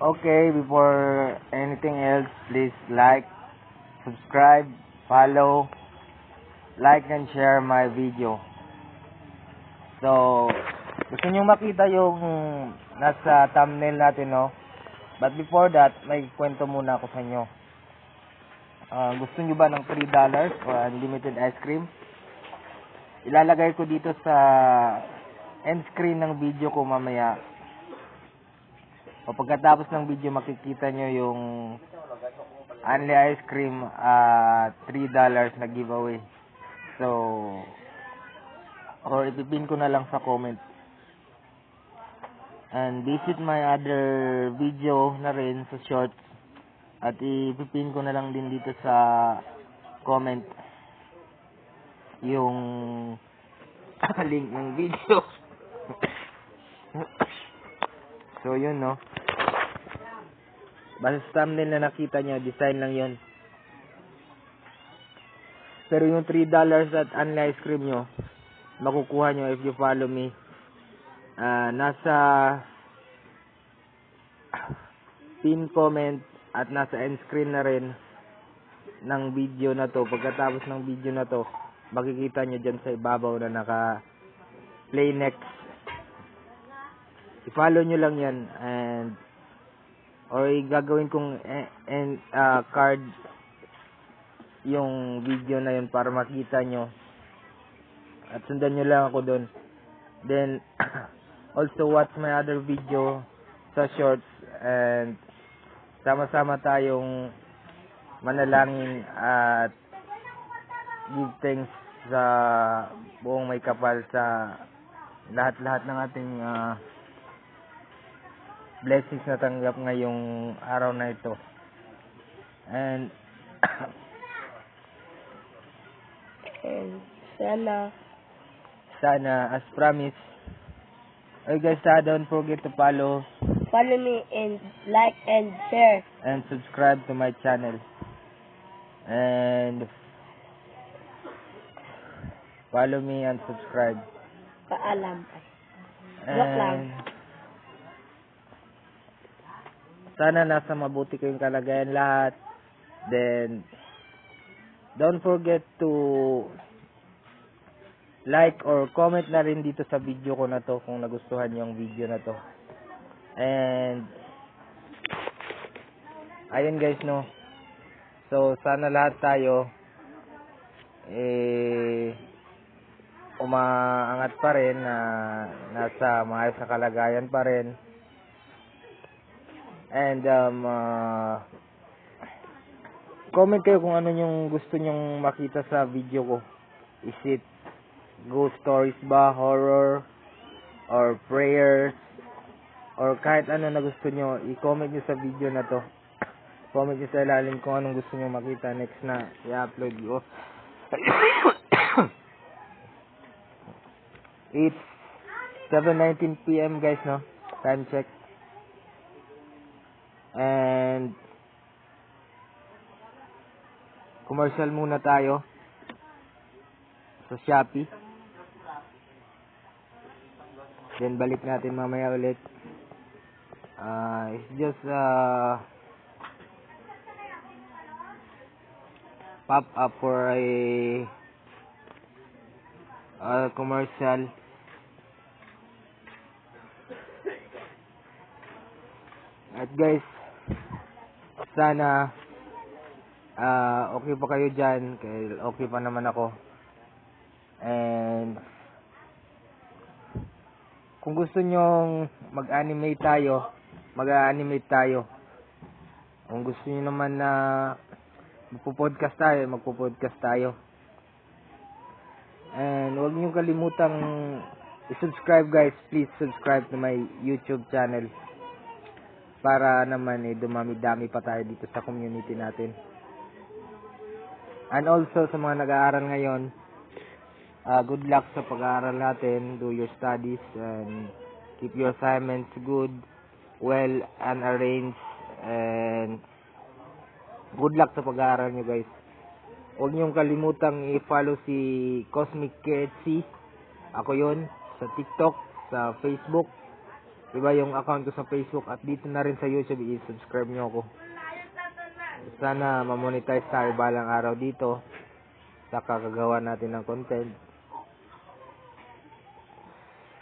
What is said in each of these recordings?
Okay, before anything else, please like, subscribe, follow, like and share my video. So, gusto nyo makita yung nasa thumbnail natin, no? But before that, may kwento muna ako sa inyo. Gusto nyo ba ng $3 for unlimited ice cream? Ilalagay ko dito sa end screen ng video ko mamaya. O pagkatapos ng video, makikita nyo yung only ice cream $3 na giveaway. So, or ipipin ko na lang sa comment. And visit my other video na rin sa shorts. At ipipin ko na lang din dito sa comment yung link ng video. So, yun, no? Basta sa thumbnail na nakita nyo, design lang yun. Pero yung $3 at only ice cream nyo, makukuha nyo if you follow me. Nasa pin comment at nasa end screen na rin ng video na to. Pagkatapos ng video na to, makikita nyo dyan sa ibabaw na naka play next. I-follow nyo lang yan and or gagawin kong card yung video na yun para makita nyo at sundan nyo lang ako doon. Then also watch my other video sa shorts and sama-sama tayong manalangin at give thanks sa buong may kapal sa lahat-lahat ng ating blessings na tanggap ngayong araw na ito. And sana as promised, guys, don't forget to follow me and like and share and subscribe to my channel. And follow me and subscribe. Paalam. Joke lang. Sana nasa mabuti kayong kalagayan lahat. Then, don't forget to like or comment na rin dito sa video ko na to kung nagustuhan yung video na to. And, ayun guys, no. So, sana lahat tayo umaangat pa rin na nasa maayos na kalagayan pa rin. And comment kayo kung ano yung gusto nyong makita sa video ko. Is it ghost stories ba, horror, or prayers, or kahit ano na gusto nyo, i-comment nyo sa video na to. Comment nyo sa ilalim kung anong gusto nyo makita next na i-upload ko. It's 7:19 PM guys, no? Time check. And commercial muna tayo sa Shopee. Then balik natin mamaya ulit. It's just pop up for a commercial. At guys, sana okay pa kayo dyan, okay pa naman ako. And kung gusto nyong mag-animate tayo, mag-animate tayo. Kung gusto nyo naman na magpo-podcast tayo. And huwag nyo kalimutang i-subscribe guys, please subscribe to my YouTube channel para naman dumami-dami pa tayo dito sa community natin. And also sa mga nag-aaral ngayon, good luck sa pag-aaral natin. Do your studies and keep your assignments good, well and arranged, and good luck sa pag-aaral nyo guys. Huwag niyong kalimutang i-follow si Cosmic KHC. Ako yun, sa TikTok, sa Facebook, Diba yung account ko sa Facebook at dito na rin sa YouTube, i-subscribe nyo ako. Sana ma-monetize tayo balang araw dito sa kakagawa natin ng content.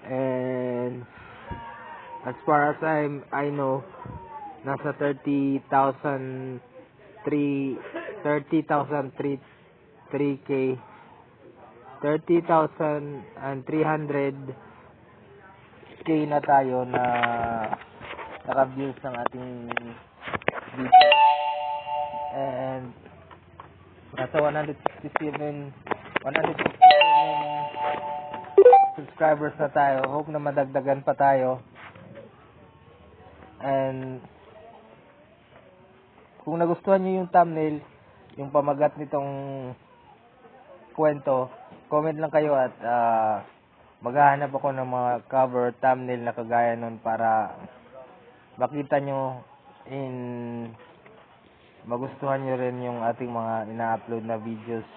And as far as I know, nasa 30,000 3K 30,300K na tayo na naka-views ng ating video. And nasa 167 subscribers na tayo. Hope na madagdagan pa tayo. And kung nagustuhan nyo yung thumbnail, yung pamagat nitong kwento, comment lang kayo at maghahanap ako ng mga cover thumbnail na kagaya nun para makita nyo magustuhan nyo rin yung ating mga ina-upload na videos.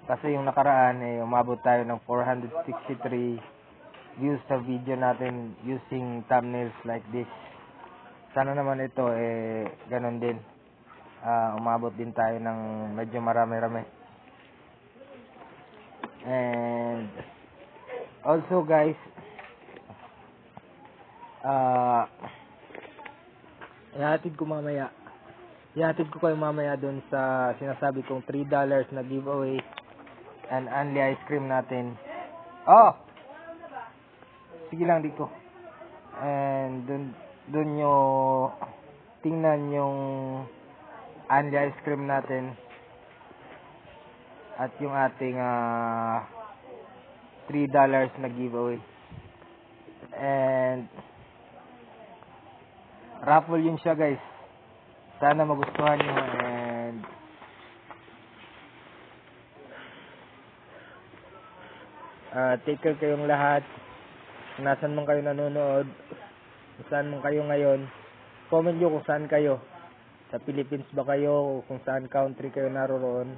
Kasi yung nakaraan umabot tayo ng 463 views sa video natin using thumbnails like this. Sana naman ito ganun din. Umabot din tayo ng medyo marami-rami. And also guys, ihatid ko kayo mamaya dun sa sinasabi kong $3 na giveaway and only ice cream natin. Sige lang dito. And dun nyo tingnan yung only ice cream natin at yung ating $3 na giveaway. And raffle yun siya guys. Sana magustuhan nyo. And take care kayong lahat. Kung nasan man kayo nanonood, kung saan man kayo ngayon, comment nyo kung saan kayo. Sa Philippines ba kayo o kung saan country kayo naroon.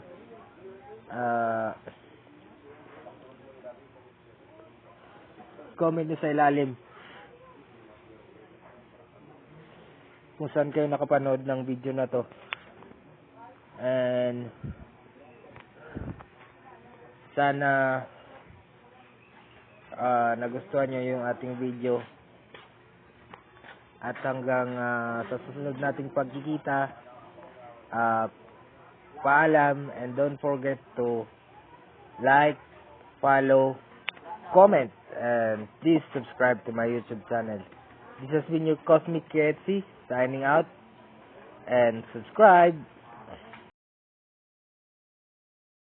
Comment nyo sa ilalim kung saan kayo nakapanood ng video na to. And sana nagustuhan nyo yung ating video. At hanggang sa susunod nating pagkikita, paalam, and don't forget to like, follow, comment, and please subscribe to my YouTube channel. This has been your Cosmic Ketsi signing out, and subscribe.